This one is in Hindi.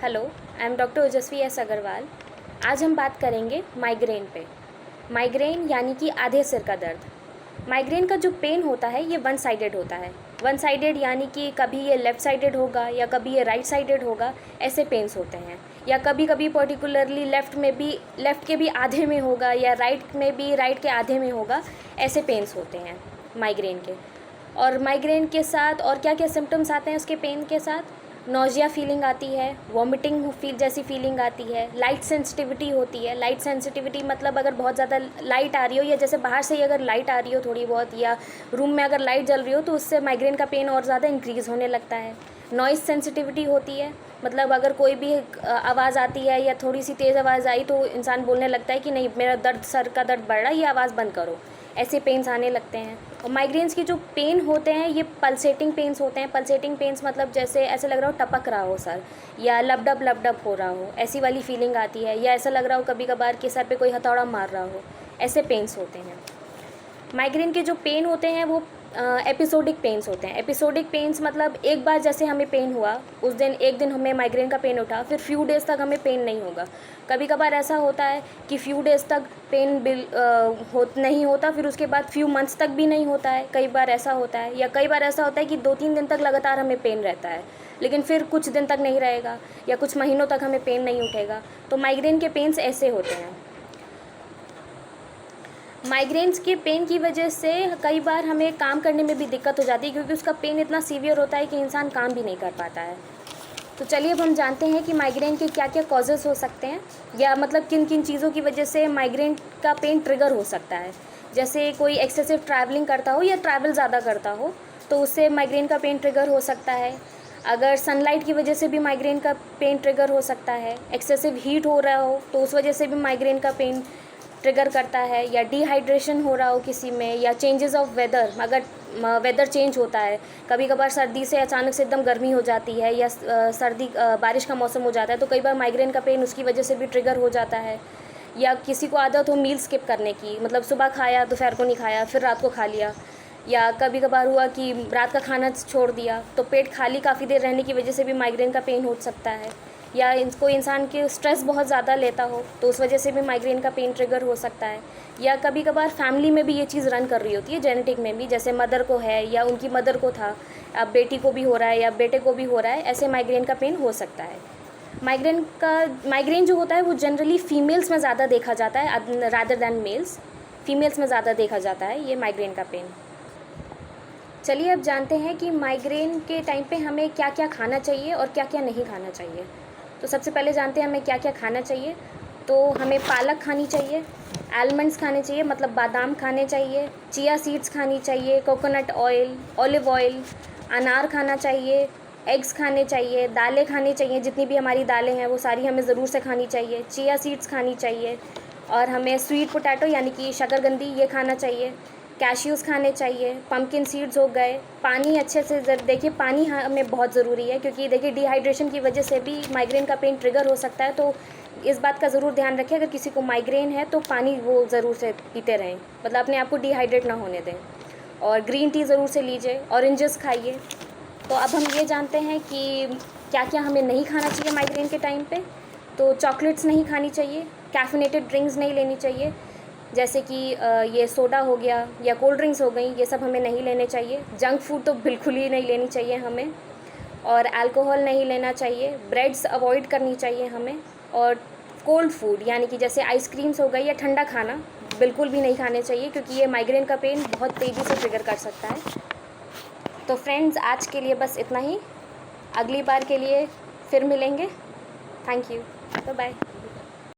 हेलो, आई एम डॉक्टर ओजस्वी एस अग्रवाल। आज हम बात करेंगे माइग्रेन पे। माइग्रेन यानी कि आधे सिर का दर्द। माइग्रेन का जो पेन होता है ये वन साइडेड होता है। वन साइडेड यानी कि कभी ये लेफ़्ट साइडेड होगा या कभी ये राइट साइडेड होगा, ऐसे पेन्स होते हैं। या कभी कभी पर्टिकुलरली लेफ़्ट के भी आधे में होगा या राइट में भी राइट के आधे में होगा, ऐसे पेन्स होते हैं माइग्रेन के। और माइग्रेन के साथ और क्या क्या सिम्टम्स आते हैं उसके पेन के साथ? नोजिया फीलिंग आती है, वॉमिटिंग जैसी फीलिंग आती है, लाइट सेंसिटिविटी होती है। लाइट सेंसिटिविटी मतलब अगर बहुत ज़्यादा लाइट आ रही हो या जैसे बाहर से ही अगर लाइट आ रही हो थोड़ी बहुत, या रूम में अगर लाइट जल रही हो, तो उससे माइग्रेन का पेन और ज़्यादा इंक्रीज़ होने लगता है। नॉइज़ सेंसिटिविटी होती है, मतलब अगर कोई भी आवाज़ आती है या थोड़ी सी तेज़ आवाज़ आई तो इंसान बोलने लगता है कि नहीं, मेरा दर्द, सर का दर्द बढ़ रहा है, ये आवाज़ बंद करो। ऐसे पेन्स आने लगते हैं। और माइग्रेन्स के जो पेन होते हैं ये पल्सेटिंग पेन्स होते हैं। पल्सेटिंग पेन्स मतलब जैसे ऐसे लग रहा हो टपक रहा हो सर, या लपडप हो रहा हो, ऐसी वाली फीलिंग आती है। या ऐसा लग रहा हो कभी कभार कि सर पे कोई हथौड़ा मार रहा हो, ऐसे पेन्स होते हैं। माइग्रेन के जो पेन होते हैं वो एपिसोडिक पेन्स होते हैं। एपिसोडिक पेन्स मतलब एक बार जैसे हमें पेन हुआ, उस दिन एक दिन हमें माइग्रेन का पेन उठा, फिर फ्यू डेज़ तक हमें पेन नहीं होगा। कभी कभार ऐसा होता है कि फ्यू डेज़ तक पेन नहीं होता, फिर उसके बाद फ्यू मंथ्स तक भी नहीं होता है। कई बार ऐसा होता है, या कई बार ऐसा होता है कि 2-3 दिन तक लगातार हमें पेन रहता है, लेकिन फिर कुछ दिन तक नहीं रहेगा, या कुछ महीनों तक हमें पेन नहीं उठेगा। तो माइग्रेन के पेन्स ऐसे होते हैं। माइग्रेन्स के पेन की वजह से कई बार हमें काम करने में भी दिक्कत हो जाती है, क्योंकि उसका पेन इतना सीवियर होता है कि इंसान काम भी नहीं कर पाता है। तो चलिए अब हम जानते हैं कि माइग्रेन के क्या क्या कॉजेज़ हो सकते हैं, या मतलब किन किन चीज़ों की वजह से माइग्रेन का पेन ट्रिगर हो सकता है। जैसे कोई एक्सेसिव ट्रैवलिंग करता हो या ट्रैवल ज़्यादा करता हो, तो उससे माइग्रेन का पेन ट्रिगर हो सकता है। अगर सनलाइट की वजह से भी माइग्रेन का पेन ट्रिगर हो सकता है। एक्सेसिव हीट हो रहा हो तो उस वजह से भी माइग्रेन का पेन ट्रिगर करता है। या डिहाइड्रेशन हो रहा हो किसी में, या चेंजेस ऑफ वेदर, अगर वेदर चेंज होता है, कभी कभार सर्दी से अचानक से एकदम गर्मी हो जाती है, या बारिश का मौसम हो जाता है, तो कई बार माइग्रेन का पेन उसकी वजह से भी ट्रिगर हो जाता है। या किसी को आदत हो मील स्किप करने की, मतलब सुबह खाया दोपहर को नहीं खाया, फिर रात को खा लिया। या कभी कभार हुआ कि रात का खाना छोड़ दिया, तो पेट खाली काफ़ी देर रहने की वजह से भी माइग्रेन का पेन हो सकता है। या कोई इंसान के स्ट्रेस बहुत ज़्यादा लेता हो तो उस वजह से भी माइग्रेन का पेन ट्रिगर हो सकता है। या कभी कभार फैमिली में भी ये चीज़ रन कर रही होती है, जेनेटिक में भी, जैसे मदर को है या उनकी मदर को था, अब बेटी को भी हो रहा है या बेटे को भी हो रहा है, ऐसे माइग्रेन का पेन हो सकता है। माइग्रेन जो होता है वो जनरली फीमेल्स में ज़्यादा देखा जाता है रादर दैन मेल्स। फीमेल्स में ज़्यादा देखा जाता है ये माइग्रेन का पेन। चलिए अब जानते हैं कि माइग्रेन के टाइम पे हमें क्या क्या खाना चाहिए और क्या क्या नहीं खाना चाहिए। तो सबसे पहले जानते हैं हमें क्या क्या खाना चाहिए। तो हमें पालक खानी चाहिए, आलमंड्स खाने चाहिए, मतलब बादाम खाने चाहिए, चिया सीड्स खानी चाहिए, कोकोनट ऑयल, ऑलिव ऑयल, अनार खाना चाहिए, एग्स खाने चाहिए, दालें खानी चाहिए, जितनी भी हमारी दालें हैं वो सारी हमें ज़रूर से खानी चाहिए, चिया सीड्स खानी चाहिए, और हमें स्वीट पोटैटो यानी कि शकरकंदी ये खाना चाहिए, कैश्यूज़ खाने चाहिए, पम्पकिन सीड्स हो गए। पानी अच्छे से देखिए, पानी हमें बहुत ज़रूरी है, क्योंकि देखिए डिहाइड्रेशन की वजह से भी माइग्रेन का पेन ट्रिगर हो सकता है। तो इस बात का ज़रूर ध्यान रखें, अगर किसी को माइग्रेन है तो पानी वो ज़रूर से पीते रहें, मतलब अपने आप को डिहाइड्रेट ना होने दें। और ग्रीन टी ज़रूर से लीजिए, ऑरेंजेस खाइए। तो अब हम ये जानते हैं कि क्या क्या हमें नहीं खाना चाहिए माइग्रेन के टाइम पे। तो चॉकलेट्स नहीं खानी चाहिए, कैफिनेटेड ड्रिंक्स नहीं लेनी चाहिए, जैसे कि ये सोडा हो गया या कोल्ड ड्रिंक्स हो गई, ये सब हमें नहीं लेने चाहिए। जंक फूड तो बिल्कुल ही नहीं लेनी चाहिए हमें, और अल्कोहल नहीं लेना चाहिए। ब्रेड्स अवॉइड करनी चाहिए हमें। और कोल्ड फूड यानी कि जैसे आइसक्रीम्स हो गई या ठंडा खाना बिल्कुल भी नहीं खाने चाहिए, क्योंकि ये माइग्रेन का पेन बहुत तेज़ी से ट्रिगर कर सकता है। तो फ्रेंड्स, आज के लिए बस इतना ही। अगली बार के लिए फिर मिलेंगे। Thank you, bye bye.